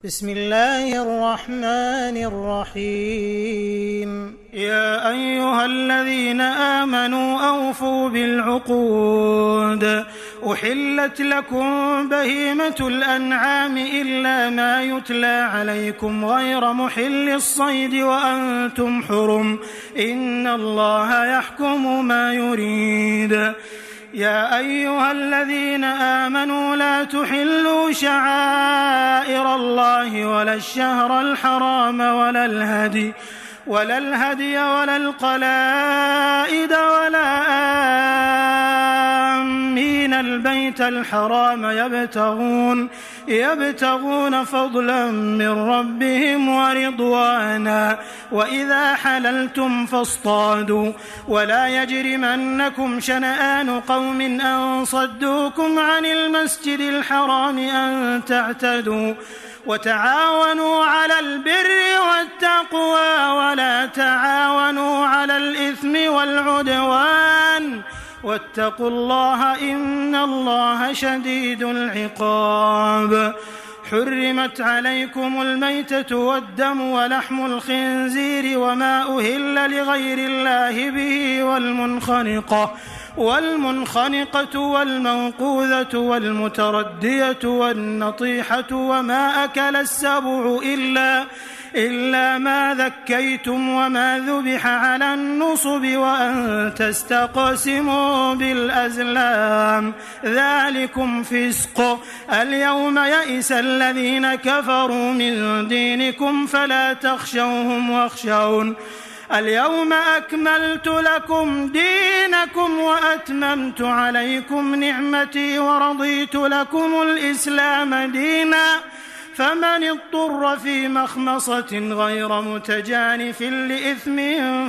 بسم الله الرحمن الرحيم يا أيها الذين آمنوا أوفوا بالعقود أحلت لكم بهيمة الأنعام إلا ما يتلى عليكم غير محل الصيد وأنتم حرم إن الله يحكم ما يريد يا أيها الذين آمنوا لا تحلوا شعائر الله ولا الشهر الحرام ولا الهدي ولا القلائد ولا آمين البيت الحرام يبتغون فضلا من ربهم ورضوانا وإذا حللتم فاصطادوا ولا يجرمنكم شنآن قوم أن صدوكم عن المسجد الحرام أن تعتدوا وتعاونوا على البر والتقوى ولا تعاونوا على الإثم والعدوان واتقوا الله إن الله شديد العقاب حرمت عليكم الميتة والدم ولحم الخنزير وما أهل لغير الله به والمنخنقة والموقوذة والمتردية والنطيحة وما أكل السبع إلا ما ذكيتم وما ذبح على النصب وأن تستقسموا بالأزلام ذلكم فسق اليوم يئس الذين كفروا من دينكم فلا تخشوهم واخشون اليوم أكملت لكم دينكم وأتممت عليكم نعمتي ورضيت لكم الإسلام دينا فمن اضطر في مخمصة غير متجانف لإثم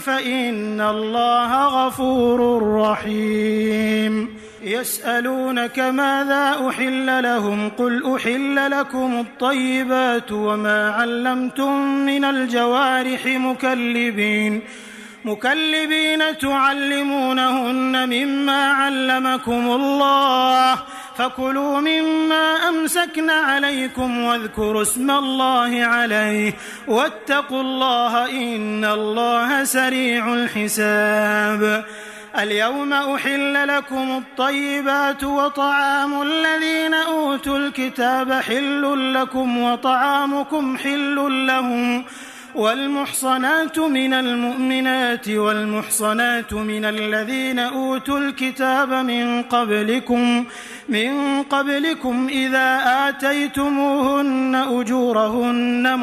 فإن الله غفور رحيم يسألونك ماذا أحل لهم قل أحل لكم الطيبات وما علمتم من الجوارح مكلبين تعلمونهن مما علمكم الله فكلوا مما أمسكن عليكم واذكروا اسم الله عليه واتقوا الله إن الله سريع الحساب اليوم أحل لكم الطيبات وطعام الذين أوتوا الكتاب حل لكم وطعامكم حل لهم والمحصنات من المؤمنات والمحصنات من الذين أوتوا الكتاب من قبلكم إذا آتيتموهن أجورهن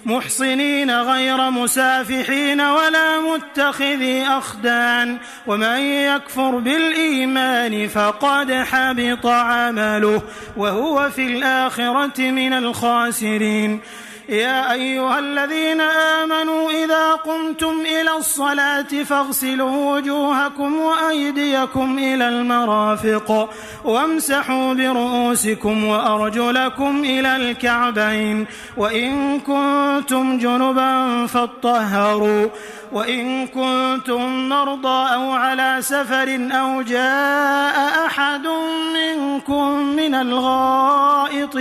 محصنين غير مسافحين ولا متخذي أخدان ومن يكفر بالإيمان فقد حبط عمله وهو في الآخرة من الخاسرين يا أيها الذين آمنوا إذا قمتم إلى الصلاة فاغسلوا وجوهكم وأيديكم إلى المرافق وامسحوا برؤوسكم وأرجلكم إلى الكعبين وإن كنتم جنبا فاطهروا وإن كنتم مرضى أو على سفر أو جاء أحد منكم من الغائط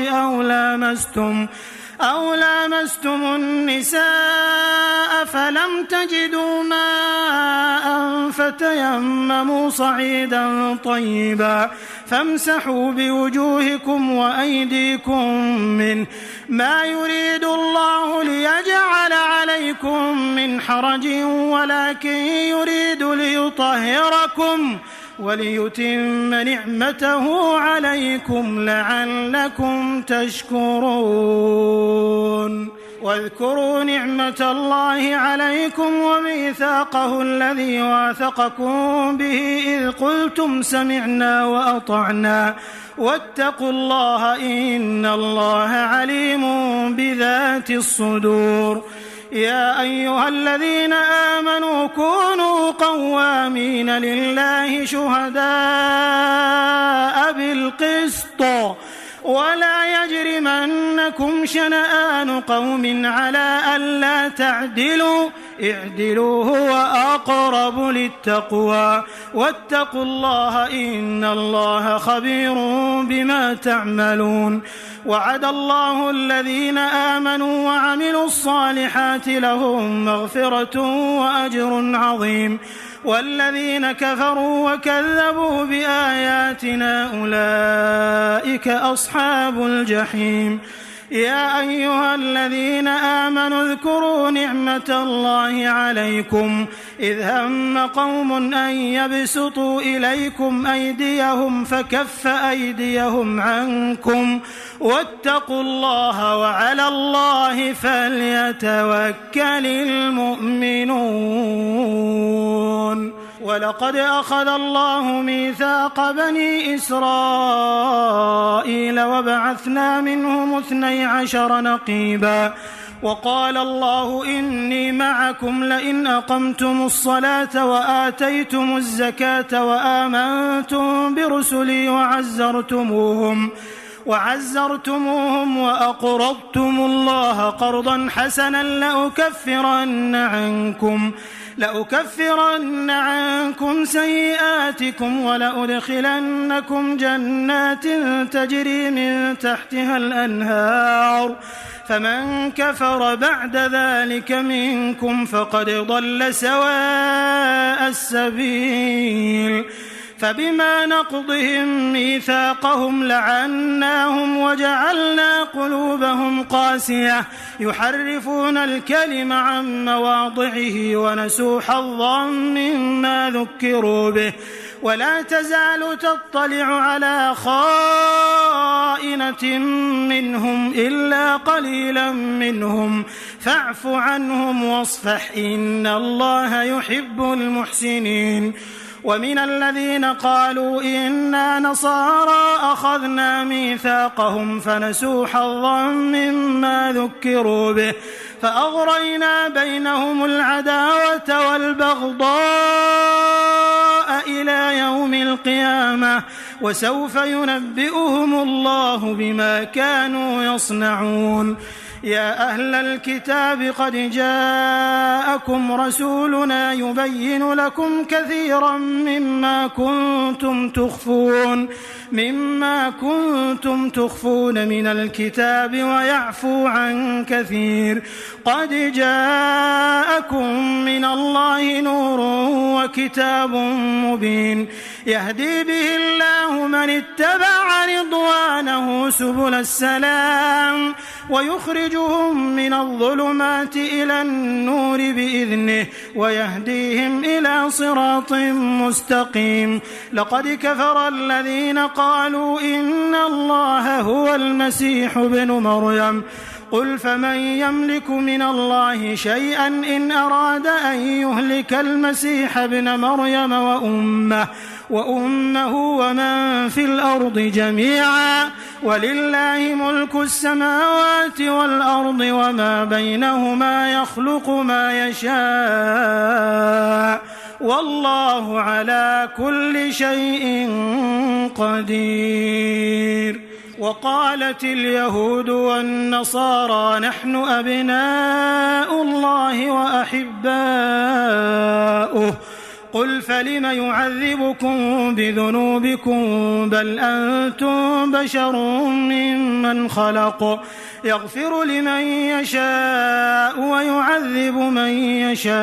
أو لامستم النساء فلم تجدوا ماء فتيمموا صعيدا طيبا فامسحوا بوجوهكم وأيديكم منه ما يريد الله ليجعل عليكم من حرج ولكن يريد ليطهركم وليتم نعمته عليكم لعلكم تشكرون واذكروا نعمة الله عليكم وميثاقه الذي واثقكم به إذ قلتم سمعنا وأطعنا واتقوا الله إن الله عليم بذات الصدور يا أيها الذين آمنوا كونوا قوامين لله شهداء بالقسط ولا يجرمنكم شنآن قوم على ألا تعدلوا اعدلوا هو أقرب للتقوى واتقوا الله إن الله خبير بما تعملون. وعد الله الذين آمنوا وعملوا الصالحات لهم مغفرة وأجر عظيم والذين كفروا وكذبوا بآياتنا أولئك أصحاب الجحيم. يا أيها الذين آمنوا اذكروا نعمة الله عليكم إذ هم قوم أن يبسطوا إليكم أيديهم فكف أيديهم عنكم واتقوا الله وعلى الله فليتوكل المؤمنون. ولقد أخذ الله ميثاق بني إسرائيل وبعثنا منهم 12 نقيبا وقال الله إني معكم لئن أقمتم الصلاة وآتيتم الزكاة وآمنتم برسلي وعزرتموهم وأقرضتم الله قرضا حسنا لأكفرن عنكم سيئاتكم ولأدخلنكم جنات تجري من تحتها الأنهار فمن كفر بعد ذلك منكم فقد ضل سواء السبيل. فبما نقضهم ميثاقهم لعناهم وجعلنا قلوبهم قاسية يحرفون الكلم عن مواضعه ونسوا حظا مما ذكروا به ولا تزال تطلع على خائنة منهم إلا قليلا منهم فاعف عنهم واصفح إن الله يحب المحسنين. ومن الذين قالوا إنا نصارى أخذنا ميثاقهم فنسوا حظا مما ذكروا به فأغرينا بينهم العداوة والبغضاء إلى يوم القيامة وسوف ينبئهم الله بما كانوا يصنعون. يا أهل الكتاب قد جاءكم رسولنا يبين لكم كثيرا مما كنتم تخفون من الكتاب ويعفو عن كثير. قد جاءكم من الله نور وكتاب مبين يهدي به الله من اتبع رضوانه سبل السلام ويخرجهم من الظلمات إلى النور بإذنه ويهديهم إلى صراط مستقيم. لقد كفر الذين قالوا إن الله هو المسيح ابن مريم قل فمن يملك من الله شيئا إن أراد أن يهلك المسيح ابن مريم وأمه ومن في الأرض جميعا ولله ملك السماوات والأرض وما بينهما يخلق ما يشاء والله على كل شيء قدير. وقالت اليهود والنصارى نحن أبناء الله وأحباؤه قل فلم يعذبكم بذنوبكم بل أنتم بشر ممن خلق يغفر لمن يشاء ويعذب من يشاء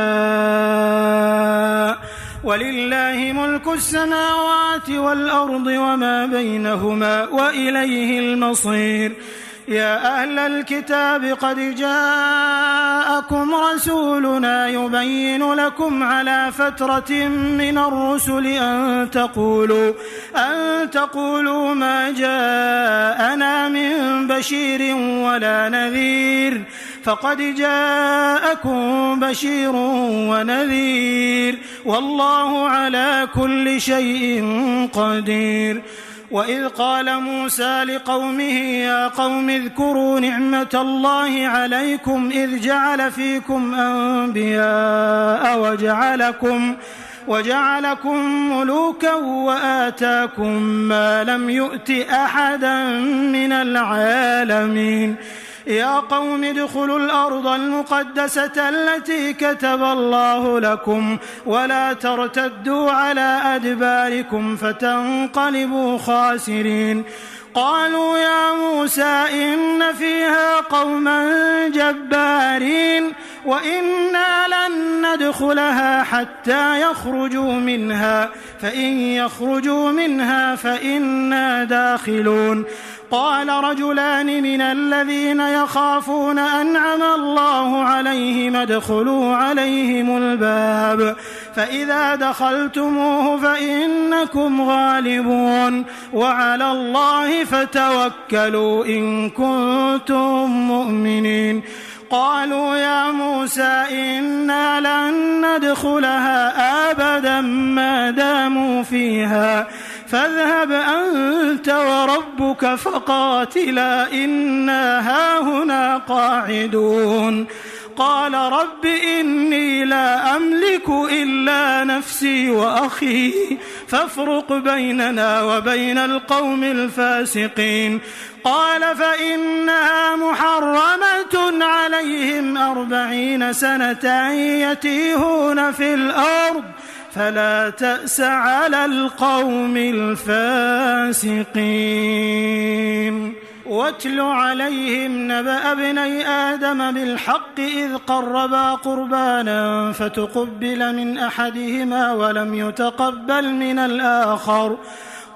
ولله ملك السماوات والأرض وما بينهما وإليه المصير. يا أهل الكتاب قد جاءكم رسولنا يبين لكم على فترة من الرسل أن تقولوا ما جاءنا من بشير ولا نذير فقد جاءكم بشير ونذير والله على كل شيء قدير. وإذ قال موسى لقومه يا قوم اذكروا نعمة الله عليكم إذ جعل فيكم أنبياء وجعلكم ملوكا وآتاكم ما لم يؤت أحدا من العالمين يا قوم ادخلوا الأرض المقدسة التي كتب الله لكم ولا ترتدوا على أدباركم فتنقلبوا خاسرين. قالوا يا موسى إن فيها قوما جبارين وإنا لن ندخلها حتى يخرجوا منها فإن يخرجوا منها فإنا داخلون. قال رجلان من الذين يخافون أنعم الله عليهم ادخلوا عليهم الباب فإذا دخلتموه فإنكم غالبون وعلى الله فتوكلوا إن كنتم مؤمنين. قالوا يا موسى إنا لن ندخلها أبدا ما داموا فيها فاذهب أنت وربك فقاتلا إنا هاهنا قاعدون. قال رب إني لا أملك إلا نفسي وأخي فافرق بيننا وبين القوم الفاسقين. قال فإنها محرمة عليهم 40 سنة يتيهون في الأرض فلا تأس على القوم الفاسقين. واتل عليهم نبأ ابني آدم بالحق إذ قربا قربانا فتقبل من أحدهما ولم يتقبل من الآخر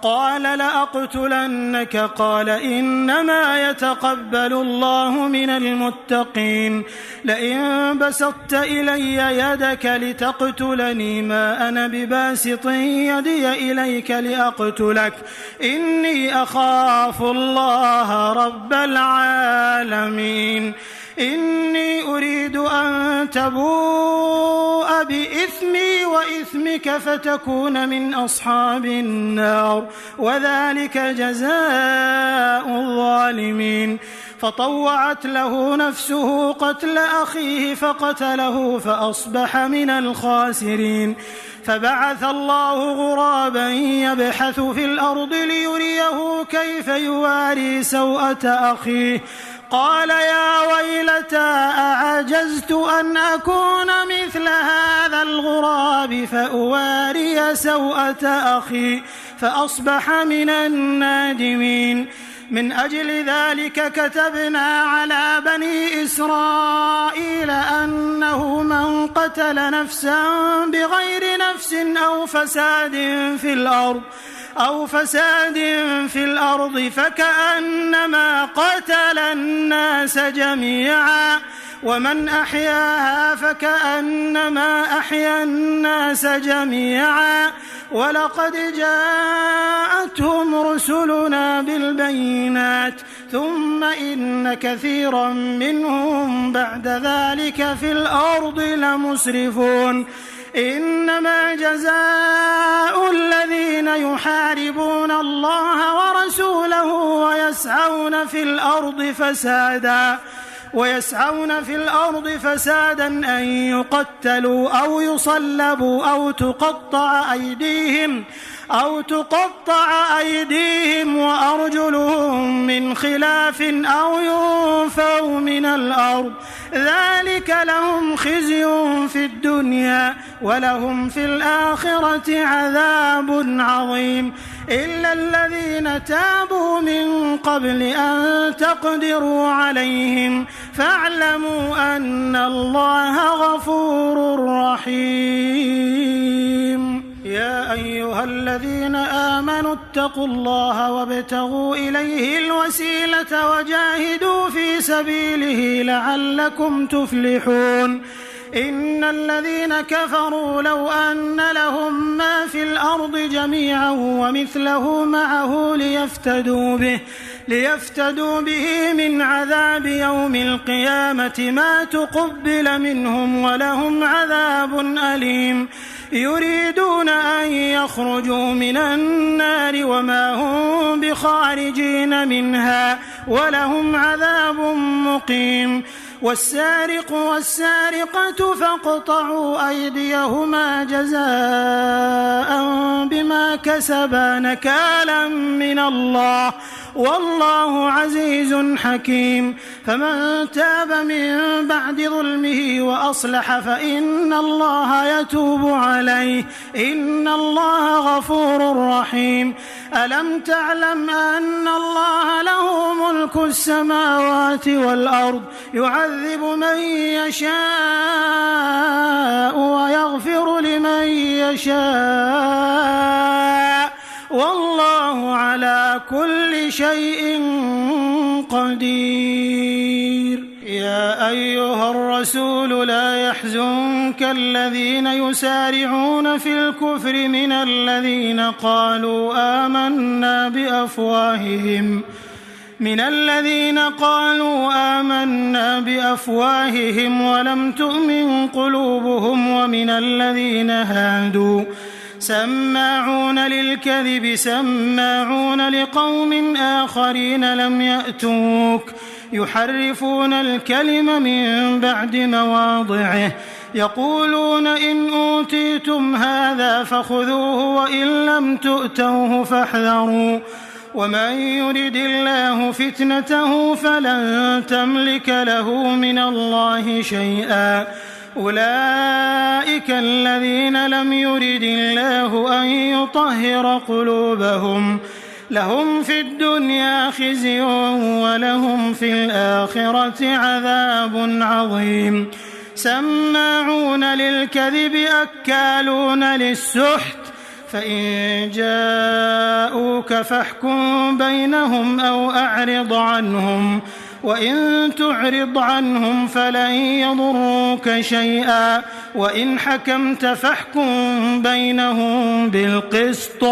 قال لأقتلنك قال إنما يتقبل الله من المتقين. لئن بسطت إلي يدك لتقتلني ما أنا بباسط يدي إليك لأقتلك إني أخاف الله رب العالمين. إني أريد أن تبوء بإثمي وإثمك فتكون من أصحاب النار وذلك جزاء الظالمين. فطوعت له نفسه قتل أخيه فقتله فأصبح من الخاسرين. فبعث الله غرابا يبحث في الأرض ليريه كيف يواري سوءة أخيه قال يا ويلتى أعجزت أن أكون مثل هذا الغراب فأواري سوءة أخي فأصبح من النادمين. من أجل ذلك كتبنا على بني إسرائيل أنه من قتل نفسا بغير نفس أو فساد في الأرض فكأنما قتل الناس جميعا ومن أحياها فكأنما أحيا الناس جميعا ولقد جاءتهم رسلنا بالبينات ثم إن كثيرا منهم بعد ذلك في الأرض لمسرفون. إنما جزاء الذين يحاربون الله ورسوله ويسعون في الأرض فسادا أن يقتلوا أو يصلبوا أو تقطع أيديهم وأرجلهم من خلاف أو ينفوا من الأرض ذلك لهم خزي في الدنيا ولهم في الآخرة عذاب عظيم. إلا الذين تابوا من قبل أن تقدروا عليهم فاعلموا أن الله غفور رحيم. يا أيها الذين آمنوا اتقوا الله وابتغوا إليه الوسيلة وجاهدوا في سبيله لعلكم تفلحون. إن الذين كفروا لو أن لهم ما في الأرض جميعا ومثله معه ليفتدوا به من عذاب يوم القيامة ما تقبل منهم ولهم عذاب أليم. يريدون أن يخرجوا من النار وما هم بخارجين منها ولهم عذاب مقيم. والسارق والسارقة فاقطعوا أيديهما جزاء بما كسبا نكالا من الله والله عزيز حكيم. فمن تاب من بعد ظلمه وأصلح فإن الله يتوب عليه إن الله غفور رحيم. ألم تعلم أن الله له ملك السماوات والأرض يعذب من يشاء ويغفر لمن يشاء والله على كل شيء قدير. يا أيها الرسول لا يحزنك الذين يسارعون في الكفر من الذين قالوا آمنا بأفواههم ولم تؤمن قلوبهم ومن الذين هادوا سماعون للكذب سماعون لقوم آخرين لم يأتوك يحرفون الكلم من بعد مواضعه يقولون إن أوتيتم هذا فخذوه وإن لم تؤتوه فاحذروا ومن يرد الله فتنته فلن تملك له من الله شيئا أولئك الذين لم يرد الله أن يطهر قلوبهم لهم في الدنيا خزي ولهم في الآخرة عذاب عظيم. سماعون للكذب أكالون للسحت فإن جاءوك فاحكم بينهم أو أعرض عنهم وإن تعرض عنهم فلن يضروك شيئا وإن حكمت فاحكم بينهم بالقسط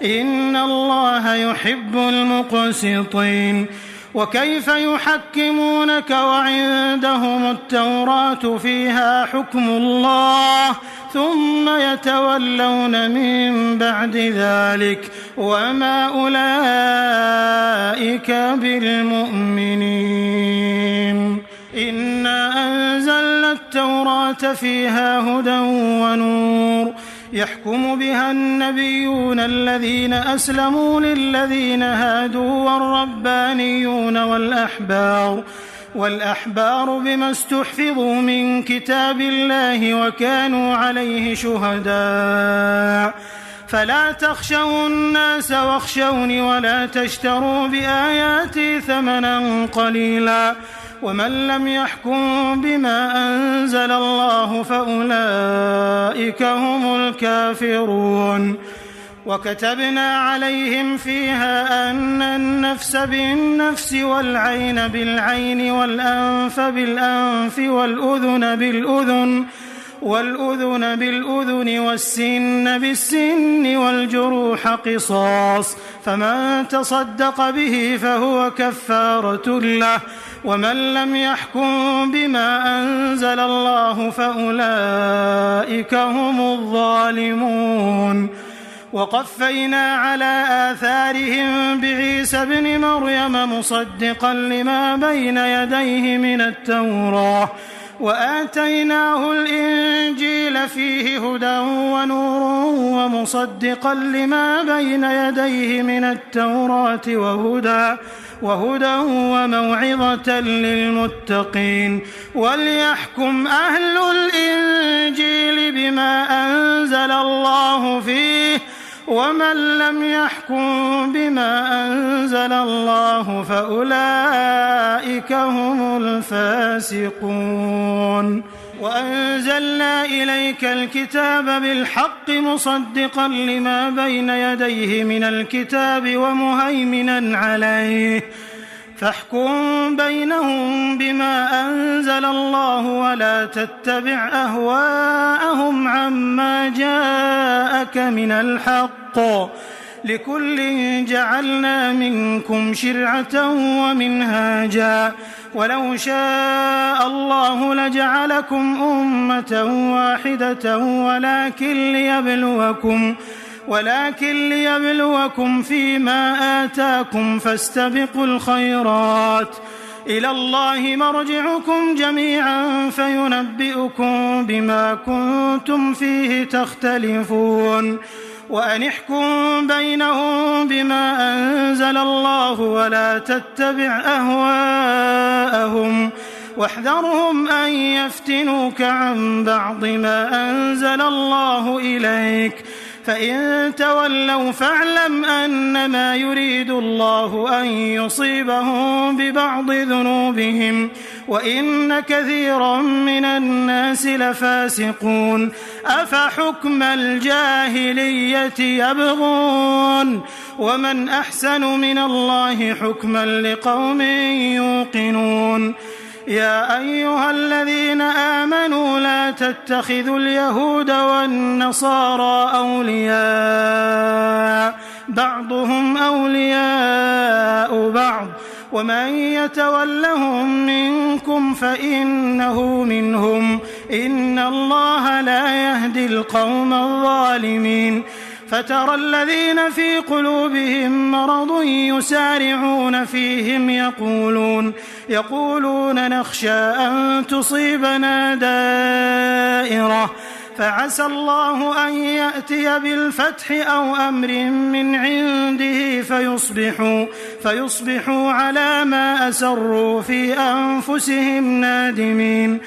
إن الله يحب المقسطين. وكيف يحكمونك وعندهم التوراة فيها حكم الله ثم يتولون من بعد ذلك وما أولئك بالمؤمنين. إنا أنزلنا التوراة فيها هدى ونور يحكم بها النبيون الذين أسلموا للذين هادوا والربانيون والأحبار بما استحفظوا من كتاب الله وكانوا عليه شهداء فلا تخشوا الناس واخشوني ولا تشتروا بآياتي ثمنا قليلا ومن لم يحكم بما أنزل الله فأولئك هم الكافرون. وكتبنا عليهم فيها أن النفس بالنفس والعين بالعين والأنف بالأنف والأذن بالأذن والسن بالسن والجروح قصاص فمن تصدق به فهو كفارة له ومن لم يحكم بما أنزل الله فأولئك هم الظالمون. وقفينا على آثارهم بعيسى ابن مريم مصدقا لما بين يديه من التوراة وآتيناه الإنجيل فيه هدى ونور ومصدقا لما بين يديه من التوراة وهدى وموعظة للمتقين. وليحكم أهل الإنجيل بما أنزل الله فيه ومن لم يحكم بما أنزل الله فأولئك هم الفاسقون. وأنزلنا إليك الكتاب بالحق مصدقا لما بين يديه من الكتاب ومهيمنا عليه فاحكم بينهم بما أنزل الله ولا تتبع أهواءهم عما جاءك من الحق لكل جعلنا منكم شرعة ومنهاجا ولو شاء الله لجعلكم أمة واحدة ولكن ليبلوكم فيما آتاكم فاستبقوا الخيرات إلى الله مرجعكم جميعا فينبئكم بما كنتم فيه تختلفون. وأن احكم بينهم بما أنزل الله ولا تتبع أهواءهم واحذرهم أن يفتنوك عن بعض ما أنزل الله إليك فإن تولوا فاعلم أنما يريد الله أن يصيبهم ببعض ذنوبهم وإن كثيرا من الناس لفاسقون أفحكم الجاهلية يبغون ومن أحسن من الله حكما لقوم يوقنون يا أيها الذين آمنوا لا تتخذوا اليهود والنصارى أولياء بعضهم أولياء بعض ومن يتولهم منكم فإنه منهم إن الله لا يهدي القوم الظالمين فترى الذين في قلوبهم مرض يسارعون فيهم يقولون نخشى أن تصيبنا دائرة فعسى الله أن يأتي بالفتح أو أمر من عنده فيصبحوا على ما أسروا في أنفسهم نادمين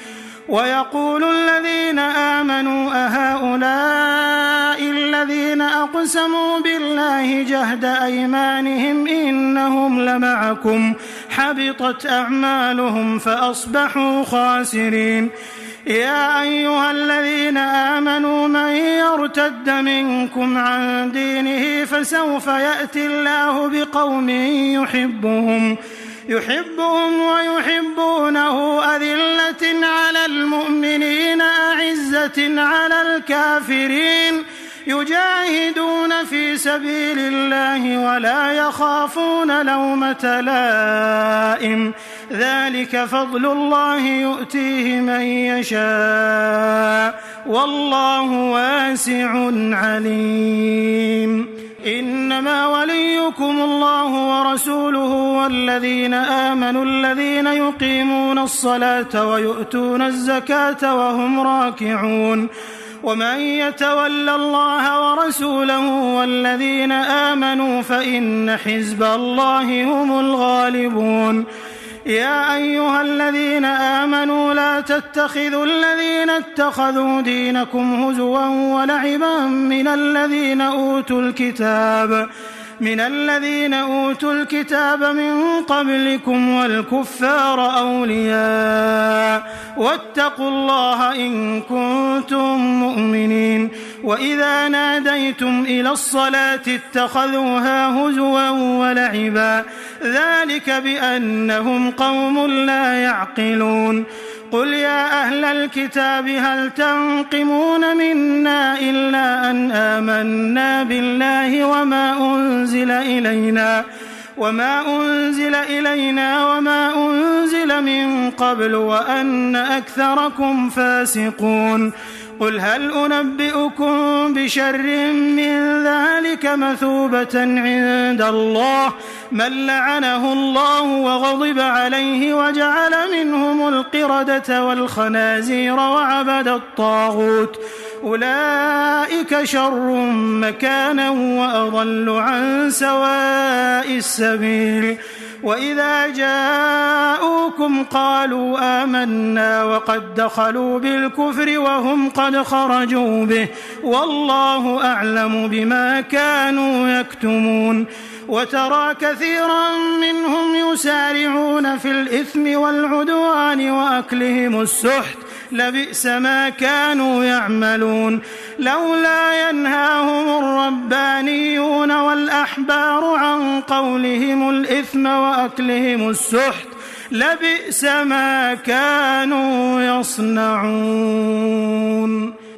ويقول الذين آمنوا أهؤلاء الذين أقسموا بالله جهد أيمانهم إنهم لمعكم حبطت أعمالهم فأصبحوا خاسرين يا أيها الذين آمنوا من يرتد منكم عن دينه فسوف يأتي الله بقوم يحبهم ويحبونه أذلة على المؤمنين أعزة على الكافرين يجاهدون في سبيل الله ولا يخافون لومة لائم ذلك فضل الله يؤتيه من يشاء والله واسع عليم إنما وليكم الله ورسوله والذين آمنوا الذين يقيمون الصلاة ويؤتون الزكاة وهم راكعون ومن يتولى الله ورسوله والذين آمنوا فإن حزب الله هم الغالبون يا أيها الذين آمنوا لا تتخذوا الذين اتخذوا دينكم هزوا ولعبا من الذين أوتوا الكتاب من قبلكم والكفار أولياء واتقوا الله إن كنتم مؤمنين وإذا ناديتم إلى الصلاة اتخذوها هزوا ولعبا ذلك بأنهم قوم لا يعقلون قل يا أهل الكتاب هل تنقمون منا إلا أن آمنا بالله وما أنزل إلينا وما أنزل من قبل وأن أكثركم فاسقون قل هل أنبئكم بشر من ذلك مثوبة عند الله من لعنه الله وغضب عليه وجعل منهم القردة والخنازير وعبد الطاغوت أولئك شر مكانا وأضل عن سواء السبيل وإذا جاءوكم قالوا آمنا وقد دخلوا بالكفر وهم قد خرجوا به والله أعلم بما كانوا يكتمون وترى كثيرا منهم يسارعون في الإثم والعدوان وأكلهم السحت لبئس ما كانوا يعملون لولا ينهاهم الربانيون والأحبار عن قولهم الإثم وأكلهم السحت لبئس ما كانوا يصنعون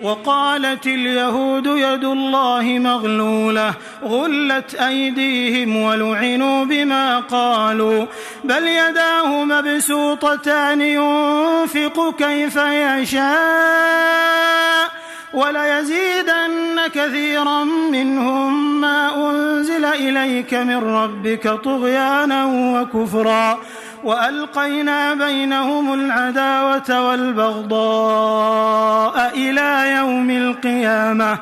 وقالت اليهود يد الله مغلولة غلت أيديهم ولعنوا بما قالوا بل يداه مبسوطتان ينفق كيف يشاء وليزيدن كثيرا منهم ما أنزل إليك من ربك طغيانا وكفرا وألقينا بينهم العداوة والبغضاء إلى يوم القيامة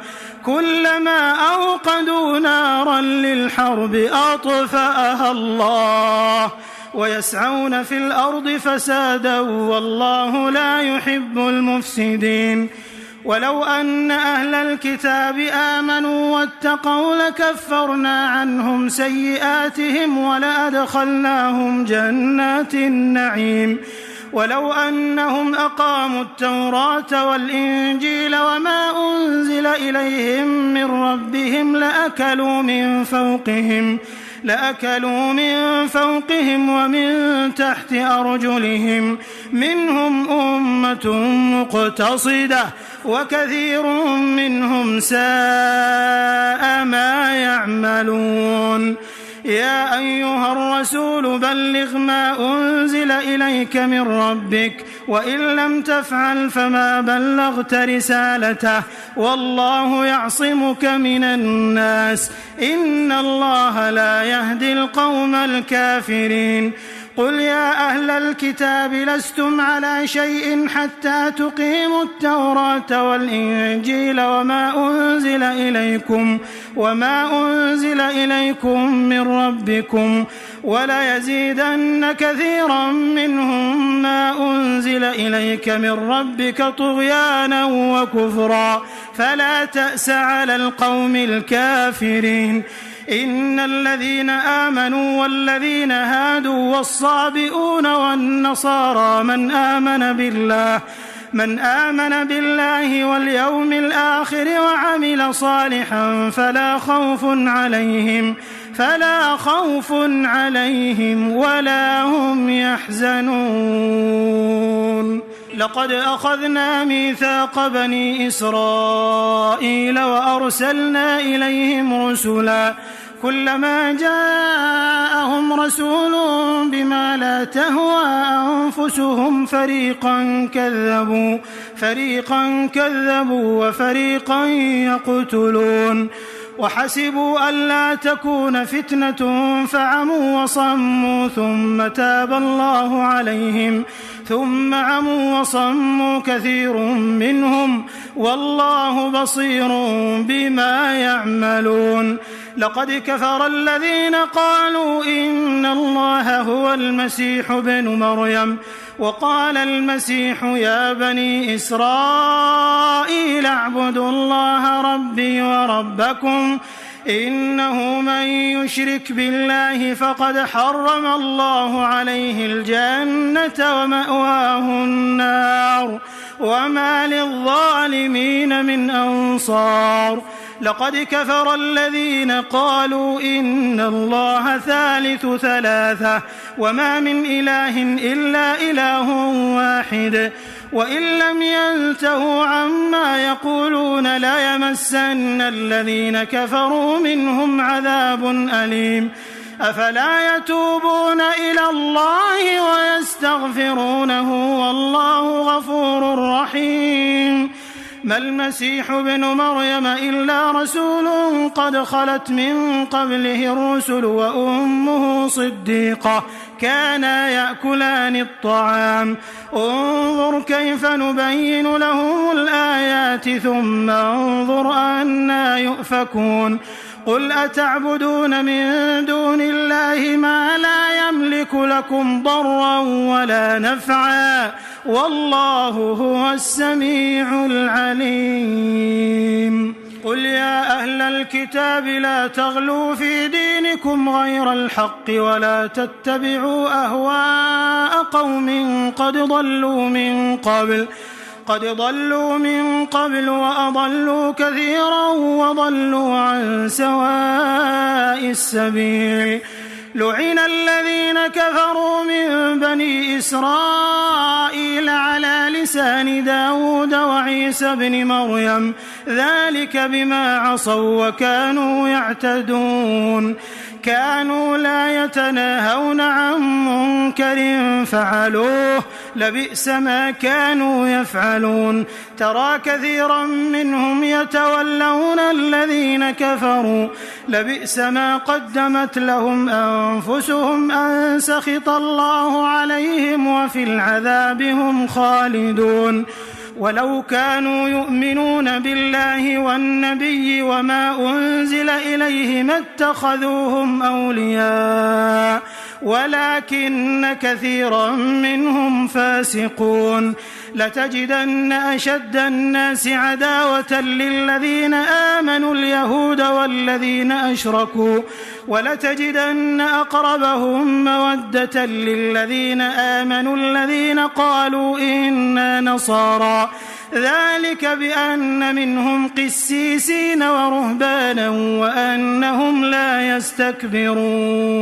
كلما أوقدوا نارا للحرب أطفأها الله ويسعون في الأرض فسادا والله لا يحب المفسدين. ولو أن أهل الكتاب آمنوا واتقوا لكفرنا عنهم سيئاتهم ولأدخلناهم جنات النعيم. ولو أنهم أقاموا التوراة والإنجيل وما أنزل إليهم من ربهم لأكلوا من فوقهم ومن تحت أرجلهم منهم أمة مقتصدة وكثير منهم ساء ما يعملون. يا أيها الرسول بلغ ما أنزل إليك من ربك وإن لم تفعل فما بلغت رسالته والله يعصمك من الناس إن الله لا يهدي القوم الكافرين. قل يا أهل الكتاب لستم على شيء حتى تقيموا التوراة والإنجيل وما أنزل إليكم من ربكم وليزيدن كثيرا منهم ما أنزل إليك من ربك طغيانا وكفرا فلا تأس على القوم الكافرين. إن الذين آمنوا والذين هادوا والصابئون والنصارى من آمن بالله واليوم الآخر وعمل صالحا فلا خوف عليهم ولا هم يحزنون. لقد أخذنا ميثاق بني إسرائيل وأرسلنا إليهم رسلا كلما جاءهم رسول بما لا تهوى أنفسهم فريقا كذبوا وفريقا يقتلون وحسبوا ألا تكون فتنة فعموا وصموا ثم عموا وصموا كثير منهم والله بصير بما يعملون. لقد كفر الذين قالوا إن الله هو المسيح ابن مريم وقال المسيح يا بني إسرائيل اعبدوا الله ربي وربكم إنه من يشرك بالله فقد حرم الله عليه الجنة ومأواه النار وما للظالمين من أنصار. لقد كفر الذين قالوا إن الله ثالث ثلاثة وما من إله إلا إله واحد وإن لم ينتهوا عما يقولون ليمسن الذين كفروا منهم عذاب أليم. أفلا يتوبون إلى الله ويستغفرونه والله غفور رحيم. ما المسيح ابن مريم إلا رسول قد خلت من قبله الرسل وأمه صديقة كانا يأكلان الطعام انظر كيف نبين لهم الآيات ثم انظر أنا يؤفكون. قل أتعبدون من دون الله ما لا يملك لكم ضرا ولا نفعا والله هو السميع العليم. قل يا أهل الكتاب لا تغلوا في دينكم غير الحق ولا تتبعوا أهواء قوم قد ضلوا من قبل وأضلوا كثيرا وضلوا عن سواء السبيل. لعن الذين كفروا من بني إسرائيل على لسان داود وعيسى بن مريم ذلك بما عصوا وكانوا يعتدون. كانوا لا يتناهون عن منكر فعلوه لبئس ما كانوا يفعلون. ترى كثيرا منهم يتولون الذين كفروا لبئس ما قدمت لهم أنفسهم أن سخط الله عليهم وفي العذاب هم خالدون. ولو كانوا يؤمنون بالله والنبي وما أنزل إليه ما اتخذوهم أولياء ولكن كثيرا منهم فاسقون لتجدن أشد الناس عداوة للذين آمنوا اليهود والذين أشركوا ولتجدن أقربهم مودة للذين آمنوا الذين قالوا إنا نصارى ذلك بأن منهم قسيسين ورهبانا وأنهم لا يستكبرون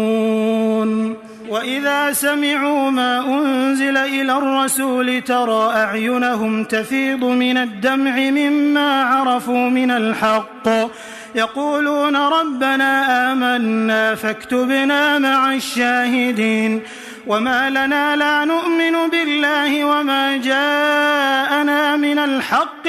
وإذا سمعوا ما أنزل إلى الرسول ترى أعينهم تفيض من الدمع مما عرفوا من الحق يقولون ربنا آمنا فاكتبنا مع الشاهدين وما لنا لا نؤمن بالله وما جاءنا من الحق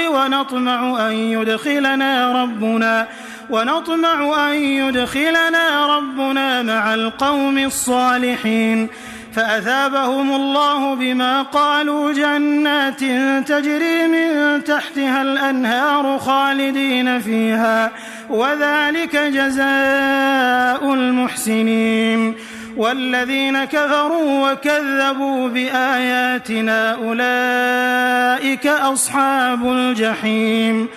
ونطمع أن يدخلنا ربنا مع القوم الصالحين فأثابهم الله بما قالوا جنات تجري من تحتها الأنهار خالدين فيها وذلك جزاء المحسنين والذين كفروا وكذبوا بآياتنا أولئك أصحاب الجحيم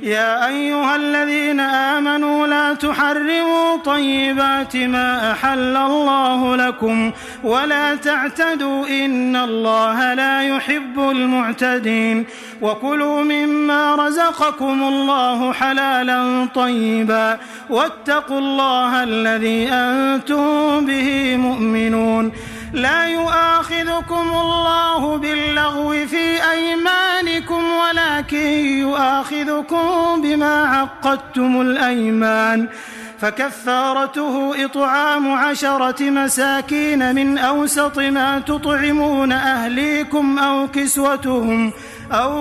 يا أيها الذين آمنوا لا تحرموا طيبات ما أحل الله لكم ولا تعتدوا إن الله لا يحب المعتدين وكلوا مما رزقكم الله حلالا طيبا واتقوا الله الذي أنتم به مؤمنون لا يؤاخذكم الله باللغو في أيمانكم ولكن يؤاخذكم بما عقدتم الأيمان فكفارته إطعام 10 مساكين من أوسط ما تطعمون أهليكم أو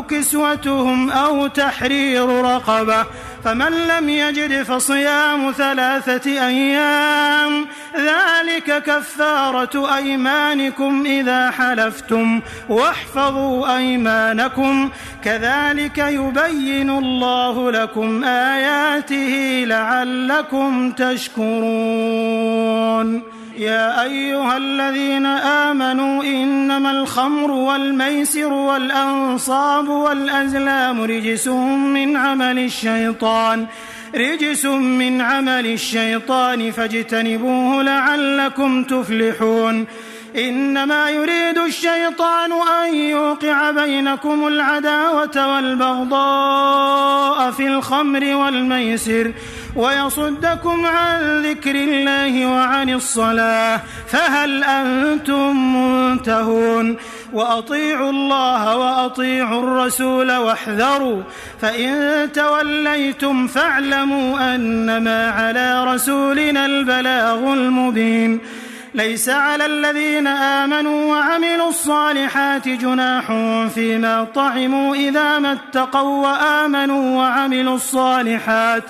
كسوتهم أو تحرير رقبة فمن لم يجد فصيام 3 أيام ذلك كفارة أيمانكم إذا حلفتم واحفظوا أيمانكم كذلك يبين الله لكم آياته لعلكم تشكرون يا أيها الذين آمنوا إنما الخمر والميسر والأنصاب والأزلام رجس من عمل الشيطان فاجتنبوه لعلكم تفلحون إنما يريد الشيطان أن يوقع بينكم العداوة والبغضاء في الخمر والميسر ويصدكم عن ذكر الله وعن الصلاة فهل أنتم منتهون وأطيعوا الله وأطيعوا الرسول واحذروا فإن توليتم فاعلموا أنما على رسولنا البلاغ المبين ليس على الذين آمنوا وعملوا الصالحات جناح فيما طعموا إذا ما اتقوا وآمنوا وعملوا الصالحات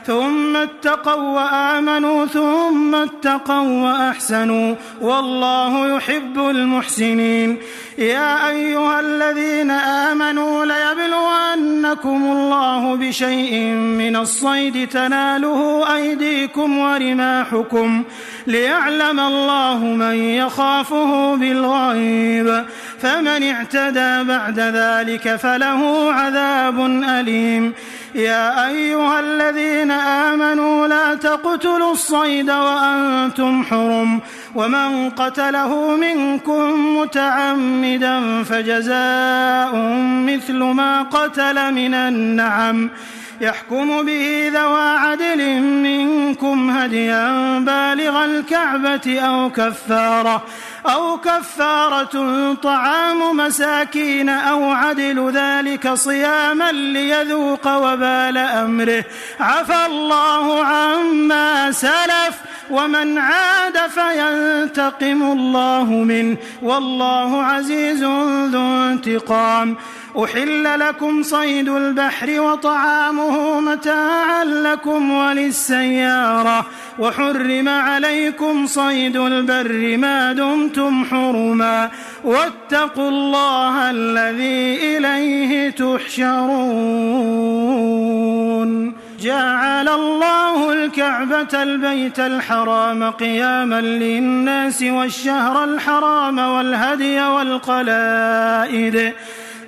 ثم اتقوا وآمنوا ثم اتقوا وأحسنوا والله يحب المحسنين يا أيها الذين آمنوا ليبلونكم الله بشيء من الصيد تناله أيديكم ورماحكم ليعلم الله من يخافه بالغيب فمن اعتدى بعد ذلك فله عذاب أليم يا أيها الذين آمنوا لا تقتلوا الصيد وأنتم حرم ومن قتله منكم متعمدا فجزاء مثل ما قتل من النعم يحكم به ذوى عدل منكم هديا بالغ الكعبة أو كفارة طعام مساكين أو عدل ذلك صياما ليذوق وبال أمره عفى الله عما سلف ومن عاد ينتقم الله منه والله عزيز ذو انتقام. أحل لكم صيد البحر وطعامه متاعا لكم وللسيارة وحرم عليكم صيد البر ما دمتم حرما واتقوا الله الذي إليه تحشرون. جعل الله الكعبة البيت الحرام قياما للناس والشهر الحرام والهدي والقلائد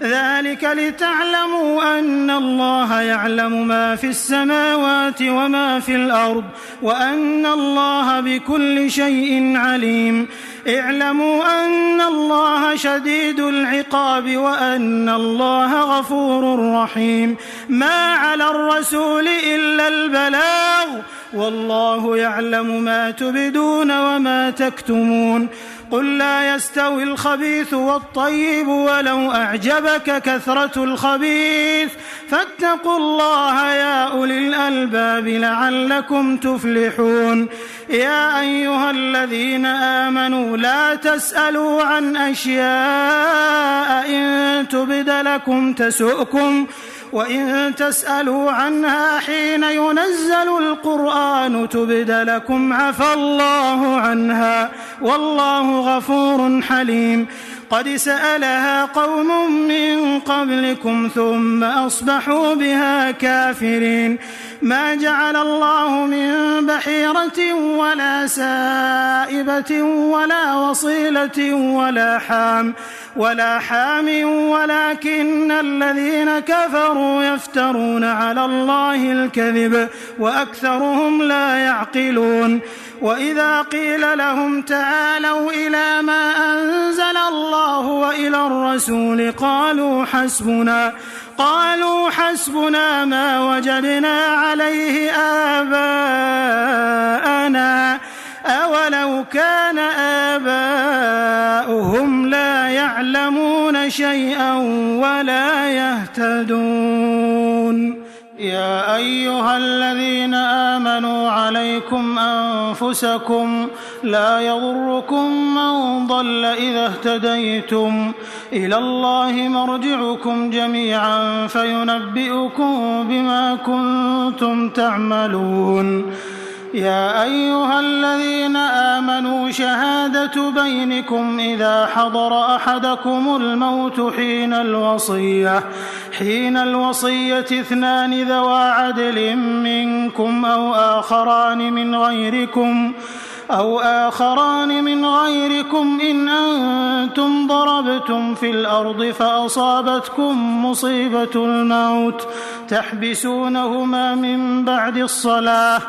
ذلك لتعلموا أن الله يعلم ما في السماوات وما في الأرض وأن الله بكل شيء عليم. اعلموا أن الله شديد العقاب وأن الله غفور رحيم. ما على الرسول إلا البلاغ والله يعلم ما تبدون وما تكتمون. قل لا يستوي الخبيث والطيب ولو أعجبك كثرة الخبيث فاتقوا الله يا أولي الألباب لعلكم تفلحون. يا أيها الذين آمنوا لا تسألوا عن أشياء إن تبد لكم تسؤكم وإن تسألوا عنها حين ينزل القرآن تبد لكم عفى الله عنها والله غفور حليم. قد سألها قوم من قبلكم ثم أصبحوا بها كافرين. ما جعل الله من بحيرة ولا سائبة ولا وصيلة ولا حام ولكن الذين كفروا يفترون على الله الكذب وأكثرهم لا يعقلون. وإذا قيل لهم تعالوا إلى ما أنزل الله وإلى الرسول قالوا حسبنا ما وجدنا عليه آباءنا أولو كان آباؤهم لا يعلمون شيئا ولا يهتدون. يا أيها الذين آمنوا عليكم أنفسكم لا يضركم من ضل إذا اهتديتم إلى الله مرجعكم جميعا فينبئكم بما كنتم تعملون. يا أيها الذين آمنوا شهادة بينكم إذا حضر أحدكم الموت حين الوصية 2 ذوى عدل منكم أو آخران من غيركم إن أنتم ضربتم في الأرض فأصابتكم مصيبة الموت تحبسونهما من بعد الصلاة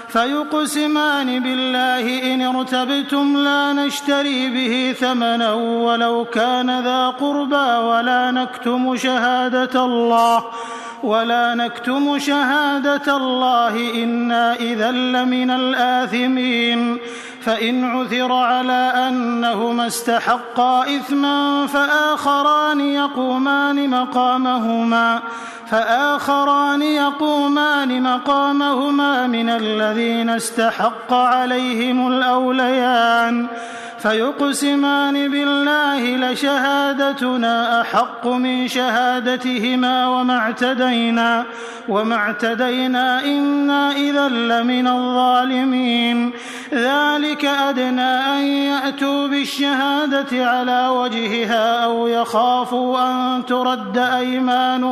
فيقسمان بالله إن ارتبتم لا نشتري به ثمنا ولو كان ذا قربى ولا نكتم شهادة الله إنا إذا لمن الآثمين. فإن عثر على أنهما استحقا إثما فآخران يقومان مقامهما من الذين استحق عليهم الأوليان فيقسمان بالله لشهادتنا أحق من شهادتهما وما اعتدينا إنا إذا لمن الظالمين. ذلك أدنى أن يأتوا بالشهادة على وجهها أو يخافوا أن ترد أيمان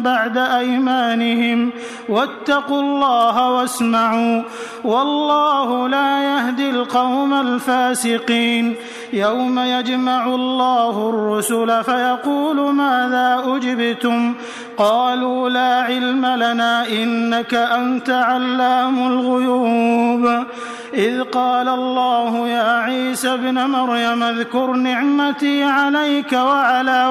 بعد أيمانهم واتقوا الله واسمعوا والله لا يهدي القوم الفاسقين. يوم يجمع الله الرسل فيقول ماذا أجبتم قالوا لا علم لنا إنك أنت علام الغيوب. إذ قال الله يا عيسى ابن مريم اذكر نعمتي عليك وعلى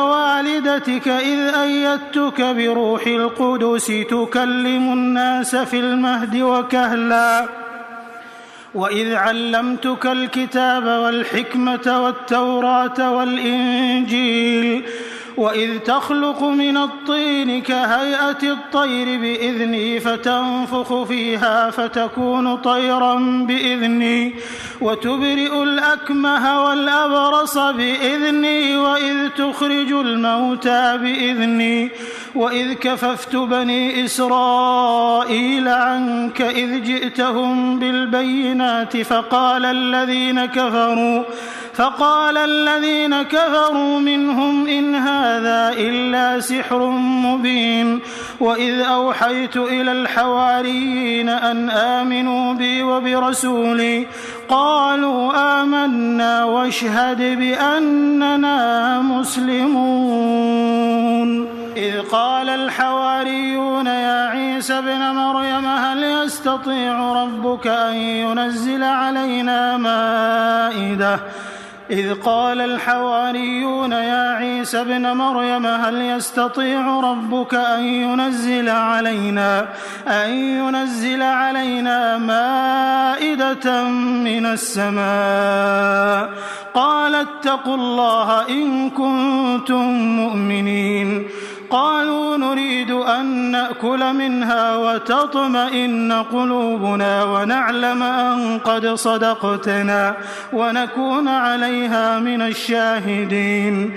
والدتك إذ أيدتك بروح القدس تكلم الناس في المهد وكهلا وإذ علمتك الكتاب والحكمة والتوراة والإنجيل وإذ تخلق من الطين كهيئة الطير بإذني فتنفخ فيها فتكون طيرا بإذني وتبرئ الأكمه والأبرص بإذني وإذ تخرج الموتى بإذني وإذ كففت بني إسرائيل عنك إذ جئتهم بالبينات فقال الذين كفروا منهم إن هذا إلا سحر مبين وإذ أوحيت إلى الحواريين أن آمنوا بي وبرسولي قالوا آمنا واشهد بأننا مسلمون إذ قال الحواريون يا عيسى ابن مريم هل يستطيع ربك أن ينزل علينا مائدة إذ قال الحواريون يا عيسى ابن مريم هل يستطيع ربك أن ينزل علينا مائدة من السماء قال اتقوا الله إن كنتم مؤمنين قالوا نريد أن نأكل منها وتطمئن قلوبنا ونعلم أن قد صدقتنا ونكون عليها من الشاهدين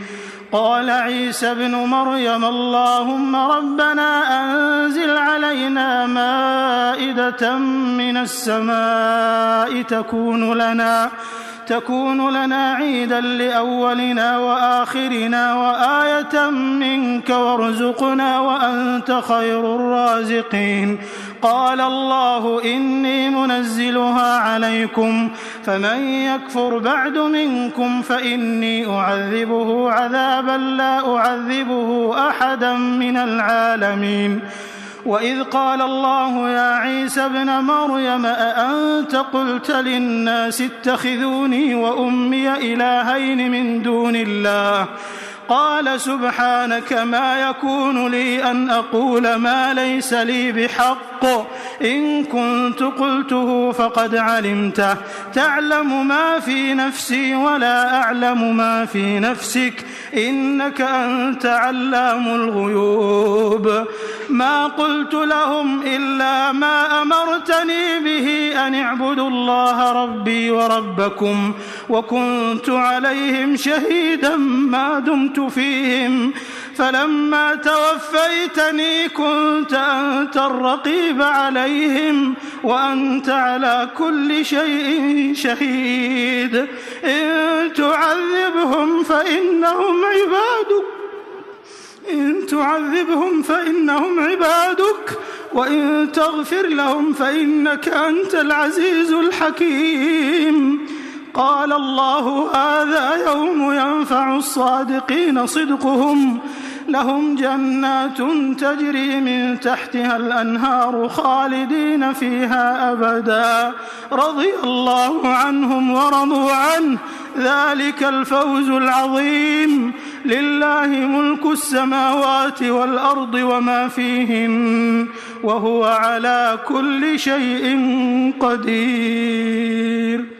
قال عيسى ابن مريم اللهم ربنا أنزل علينا مائدة من السماء تكون لنا عيدا لأولنا وآخرنا وآية منك وارزقنا وأنت خير الرازقين قال الله إني منزلها عليكم فمن يكفر بعد منكم فإني أعذبه عذابا لا أعذبه أحدا من العالمين وإذ قال الله يا عيسى ابن مريم أأنت قلت للناس اتخذوني وأمي إلهين من دون الله قال سبحانك ما يكون لي أن أقول ما ليس لي بحق إن كنت قلته فقد علمته تعلم ما في نفسي ولا أعلم ما في نفسك إنك أنت علام الغيوب ما قلت لهم إلا ما أمرتني به أن اعبدوا الله ربي وربكم وكنت عليهم شهيدا ما دمت فيهم فلما توفيتني كنت أنت الرقيب عليهم وأنت على كل شيء شهيد إن تعذبهم فإنهم عبادك وإن تغفر لهم فإنك أنت العزيز الحكيم قال الله هذا يوم ينفع الصادقين صدقهم لهم جنات تجري من تحتها الأنهار خالدين فيها أبدا رضي الله عنهم ورضوا عنه ذلك الفوز العظيم لله ملك السماوات والأرض وما فيهن وهو على كل شيء قدير